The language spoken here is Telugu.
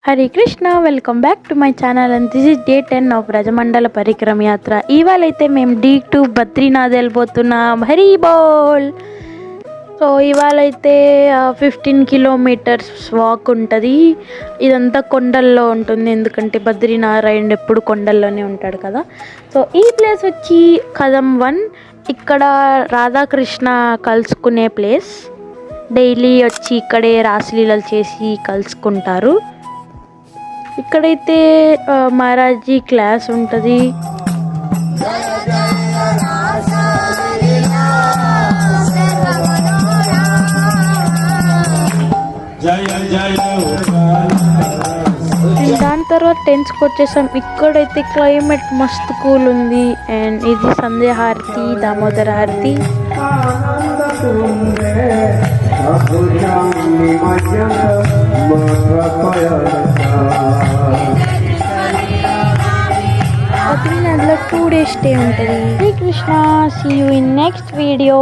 Hare Krishna, welcome back to my channel and this is day 10 of Rajamandala పరిక్రమ యాత్ర. ఇవాళ అయితే మేము D2 బద్రీనాథ్ వెళ్ళిపోతున్నాం. హరి బోల్. సో ఇవాళ అయితే 15 కిలోమీటర్స్ వాక్ ఉంటుంది. ఇదంతా కొండల్లో ఉంటుంది, ఎందుకంటే బద్రీనారాయణ ఎప్పుడు కొండల్లోనే ఉంటాడు కదా. సో ఈ ప్లేస్ వచ్చి కదం 1. ఇక్కడ రాధాకృష్ణ కలుసుకునే ప్లేస్. డైలీ వచ్చి ఇక్కడే రాసలీలలు చేసి కలుసుకుంటారు. ఇక్కడైతే మహారాజీ క్లాస్ ఉంటుంది. దాని తర్వాత టెన్స్కి వచ్చేసాం. ఇక్కడైతే క్లైమేట్ మస్తు కూల్ ఉంది. అండ్ ఇది సంధ్య హారతి, దామోదర హారతి. బద్రీనాథ్లో 2 days స్టే ఉంటుంది. Sri Krishna, see you in next video.